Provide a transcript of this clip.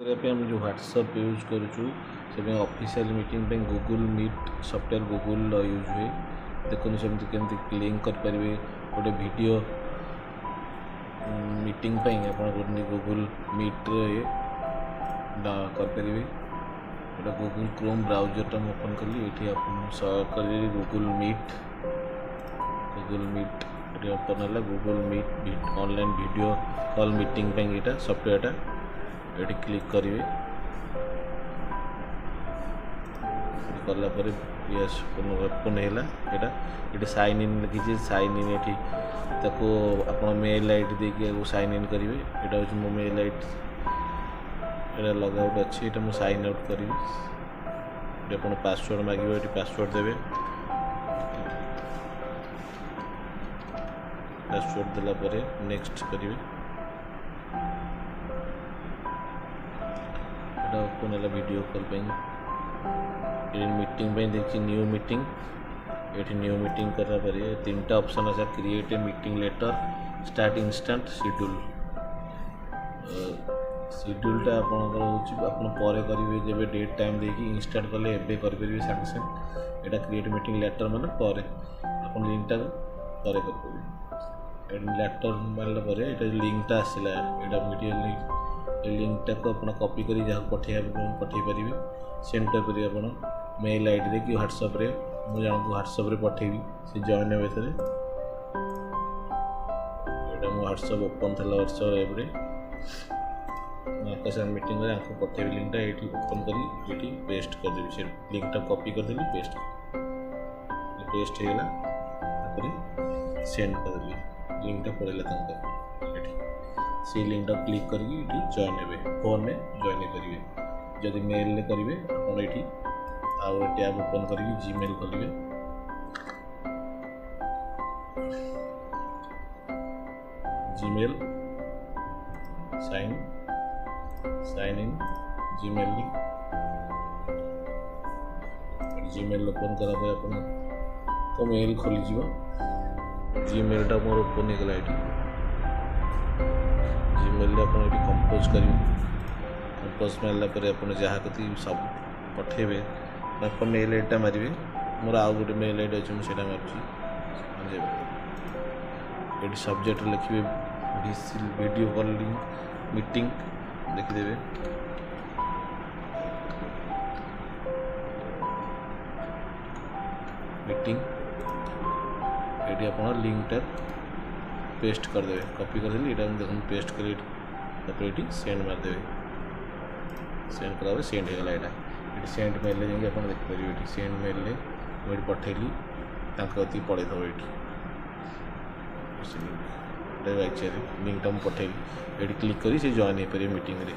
हम जो WhatsApp use करूँ से ऑफिशियल मीटिंग पे Google Meet software Google use हुए। देखो सेमती केमती लिंक कर गोटे वीडियो मीटिंग पे आप गूगल मीट करें। ये गूगल क्रोम ब्राउजर मैं ओपन कली ये कर गूगल मीट ओपन है Google Meet online video call meeting पे यहाँ सॉफ्टवेयर ये क्लिक करेंगे कलापर यस ओपन है ये साइन इन लिखी साइन इन ये आप मेल आईडी देखिए साइन इन करेंगे। यहाँ हूँ मो मेल आईडी ये लग आउट अच्छी ये मुझे साइन आउट करी आप पासवर्ड मांगे ये पासवर्ड देवे पासवर्ड देलापर नेक्स्ट करेंगे। ओपन है वीडियो कॉल पे मीटिंग पे देखिए न्यू मीटिंग ये न्यू मीटिंग करा पर तीन टा ऑप्शन है create a meeting later start instant schedule शेड्यूलटा आपड़ करेंगे जब डेट टाइम देखिए इंस्टाट कले एवं करेंगे सागे सागे यहाँ क्रिएट मीटिंग लेटर मैंने पर आप लिंकटा पर करेंगे लेटर मारला ये लिंकटा आसला यहाँ वीडियो लिंक लिंकटा को आप कॉपी कर जहाँ पठे पारे सेंड करेंगे आप मेल आईडी रे कि व्हाट्सएप रे मुझे व्हाट्सएप रे पठेबी से जॉइन हे ये मो व्हाट्सएप ओपन था व्हाट्सएप ऐप रे आपका मीटिंग आपको पठेबी लिंकटा ये ओपन कर ये पेस्ट करदेवी से लिंकटा कॉपी करदेली पेस्ट होगा सेंड करदेली लिंकटा पड़ेगा से लिंकटा क्लिक करके जॉइन हे फोन में जॉइन करेंगे। जदि मेल करेंगे आप ये टैब ओपन करके जीमेल खोलिए Gmail sign in Gmail link Gmail open करा आप मेल खोली जीमेलटा मोर ओपन होगा ये जीमेल आप कंपोज करेंगे कंपोज मारापर आप जहाँ कति सब पठेबे आप मेल आईडी मारे मोर आउ गोटे मेल आईडी अच्छे मुझे मार्च ये सब्जेक्ट लिखे वीडियो कॉलिंग मीटिंग लिखिदेवे मीटिंग ये आप लिंकटा पेस्ट करदे कॉपी करदेली ये देखो पेस्ट कर सेंड मारदे सेंड करा सेंड होगा ये सेंड मेल जाए आप देखिए ये सेंड मेल मुझे पठेली कति पड़े था ये लिंकटा मुझे पठेली ये क्लिक कर जॉइन हो पारे मीटिंग रे।